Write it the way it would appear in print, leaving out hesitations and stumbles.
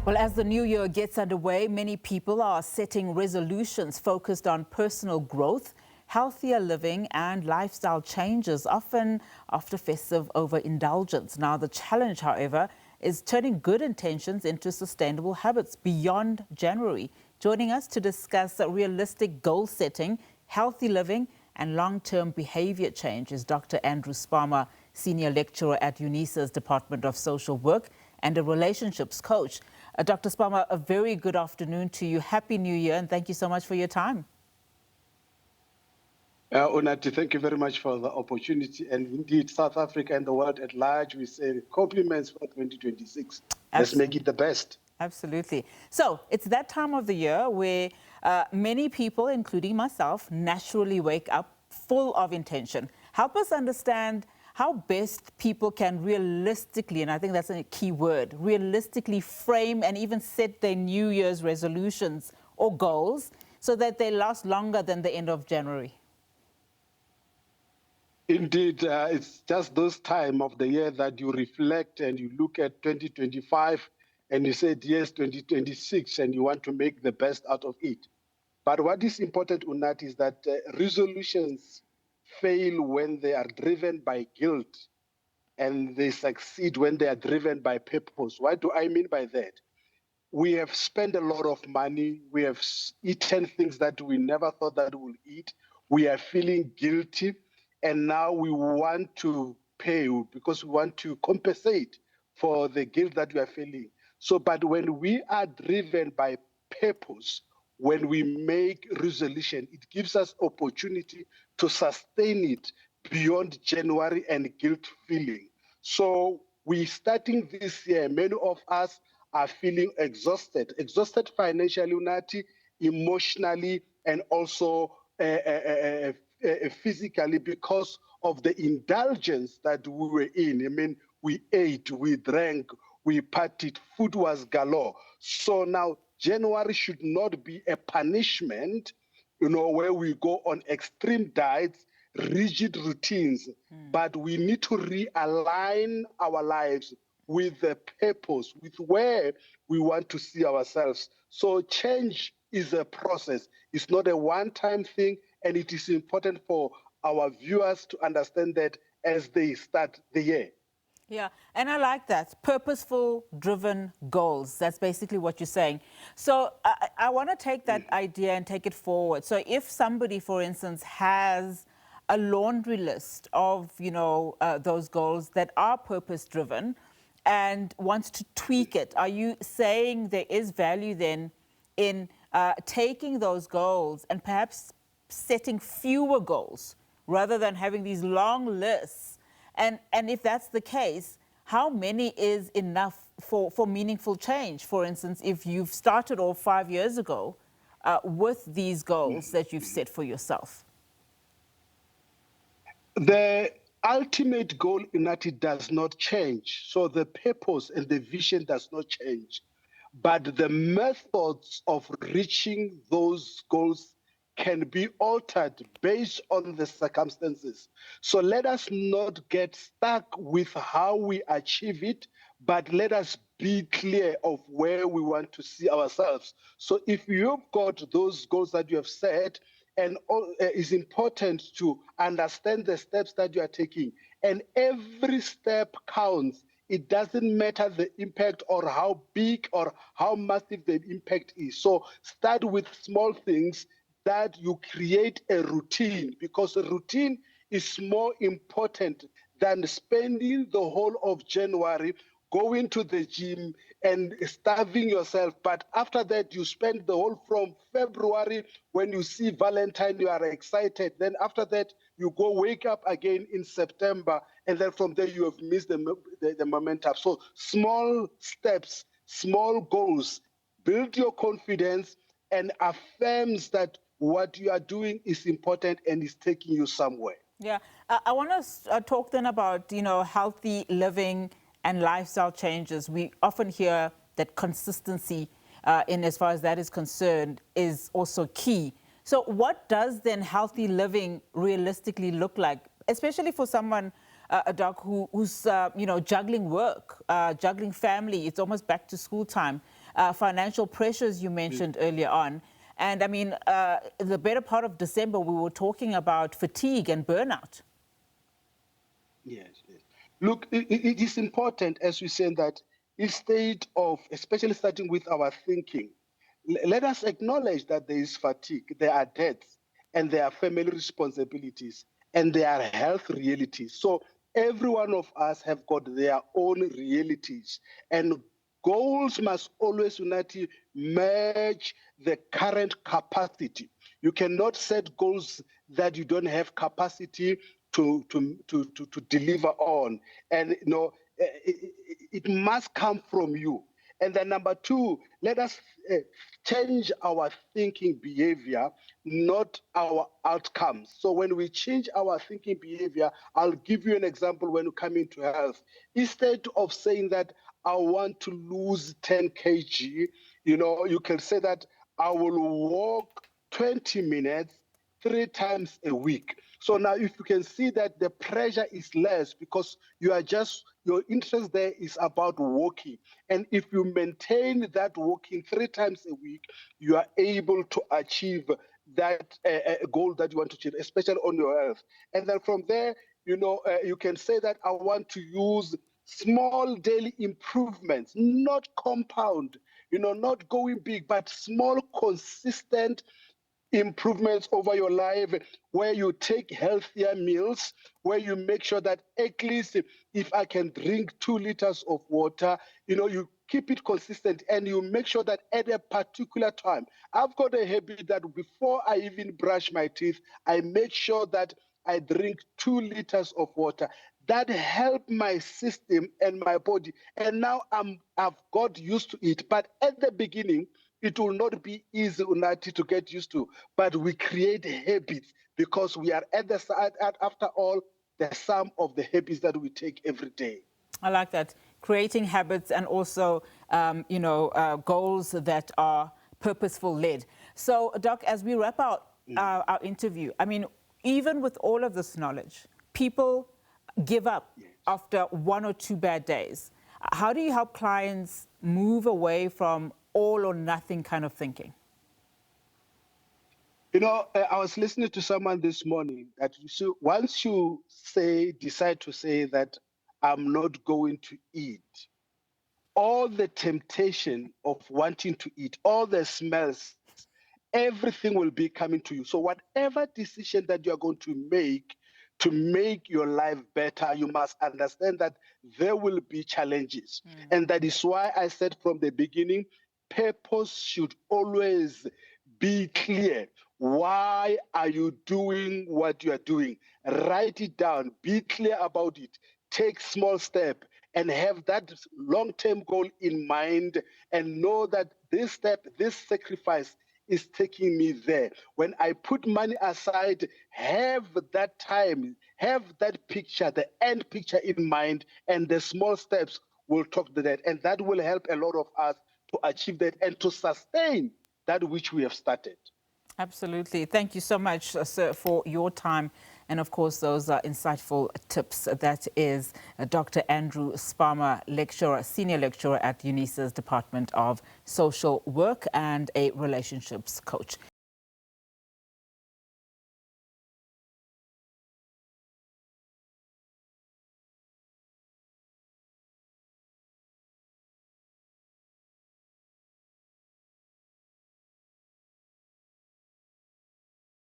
Well, as the new year gets underway, many people are setting resolutions focused on personal growth, healthier living and lifestyle changes, often after festive overindulgence. Now, the challenge, however, is turning good intentions into sustainable habits beyond January. Joining us to discuss realistic goal setting, healthy living and long-term behaviour change is Dr Andrew Spaumer, Senior Lecturer at UNISA's Department of Social Work and a relationships coach. Dr. Spaumer, a very good afternoon to you. Happy New Year, and thank you so much for your time. Unati, thank you very much for the opportunity. And indeed, South Africa and the world at large, we say compliments for 2026. Let's make it the best. Absolutely. So it's that time of the year where many people, including myself, naturally wake up full of intention. Help us understand how best people can realistically, and I think that's a key word, realistically frame and even set their New Year's resolutions or goals so that they last longer than the end of January. Indeed, it's just those time of the year that you reflect and you look at 2025 and you said, yes, 2026, and you want to make the best out of it. But what is important, Unati, is that resolutions fail when they are driven by guilt, and they succeed when they are driven by purpose. What do I mean by that? We have spent a lot of money. We have eaten things that we never thought that we'll eat. We are feeling guilty. And now we want to pay because we want to compensate for the guilt that we are feeling. So, but when we are driven by purpose, when we make resolution, it gives us opportunity to sustain it beyond January and guilt feeling. So we're starting this year, many of us are feeling exhausted financially, Unati, emotionally, and also physically because of the indulgence that we were in. I mean, we ate, we drank, we partied, food was galore. So now January should not be a punishment, where we go on extreme diets, rigid routines, but we need to realign our lives with the purpose, with where we want to see ourselves. So change is a process. It's not a one-time thing, and it is important for our viewers to understand that as they start the year. Yeah, and I like that. Purposeful, driven goals. That's basically what you're saying. So I want to take that idea and take it forward. So if somebody, for instance, has a laundry list of, those goals that are purpose-driven and wants to tweak it, are you saying there is value then in taking those goals and perhaps setting fewer goals rather than having these long lists? And if that's the case, how many is enough for meaningful change? For instance, if you've started off 5 years ago with these goals that you've set for yourself. The ultimate goal in that it does not change. So the purpose and the vision does not change. But the methods of reaching those goals can be altered based on the circumstances. So let us not get stuck with how we achieve it, but let us be clear of where we want to see ourselves. So if you've got those goals that you have set, and it's important to understand the steps that you are taking, and every step counts. It doesn't matter the impact or how big or how massive the impact is. So start with small things that you create a routine, because a routine is more important than spending the whole of January going to the gym and starving yourself. But after that, you spend the whole from February, when you see Valentine, you are excited. Then after that, you go wake up again in September. And then from there, you have missed the momentum. So small steps, small goals, build your confidence and affirms that what you are doing is important and is taking you somewhere. Yeah, I want to talk then about, healthy living and lifestyle changes. We often hear that consistency in as far as that is concerned is also key. So what does then healthy living realistically look like, especially for someone, a doc who's juggling work, juggling family? It's almost back to school time. financial pressures you mentioned earlier on. And I mean, the better part of December, we were talking about fatigue and burnout. Yes, yes. Look, it is important, as we say, that instead of, especially starting with our thinking, let us acknowledge that there is fatigue, there are debts, and there are family responsibilities, and there are health realities. So every one of us have got their own realities, and goals must always unite, match the current capacity. You cannot set goals that you don't have capacity to deliver on. And it must come from you. And then number two, let us change our thinking behavior, not our outcomes. So when we change our thinking behavior, I'll give you an example when you come into health. Instead of saying that I want to lose 10 kg, you can say that I will walk 20 minutes 3 times a week. So now if you can see that the pressure is less because your interest there is about walking. And if you maintain that walking 3 times a week, you are able to achieve that goal that you want to achieve, especially on your health. And then from there, you can say that I want to use small daily improvements, not compound, not going big, but small, consistent improvements over your life, where you take healthier meals, where you make sure that at least if I can drink 2 liters of water, you keep it consistent, and you make sure that at a particular time, I've got a habit that before I even brush my teeth, I make sure that I drink 2 liters of water. That helped my system and my body, and now I've got used to it. But at the beginning, it will not be easy, Unati, to get used to, but we create habits because we are after all, the sum of the habits that we take every day. I like that. Creating habits and also, goals that are purposeful led. So, Doc, as we wrap out our interview, I mean, even with all of this knowledge, people give up after 1 or 2 bad days. How do you help clients move away from all or nothing kind of thinking? I was listening to someone this morning that once you decide to say that I'm not going to eat, all the temptation of wanting to eat, all the smells, everything will be coming to you. So whatever decision that you're going to make your life better, you must understand that there will be challenges. And that is why I said from the beginning, purpose should always be clear. Why are you doing what you are doing? Write it down, be clear about it, take small step, and have that long-term goal in mind, and know that this step, this sacrifice is taking me there. When I put money aside, have that time, have that picture, the end picture in mind, and the small steps will talk to that. And that will help a lot of us to achieve that and to sustain that which we have started. Absolutely. Thank you so much, sir, for your time. And of course, those are insightful tips. That is Dr. Andrew Spaumer, lecturer, senior lecturer at UNISA's Department of Social Work and a relationships coach.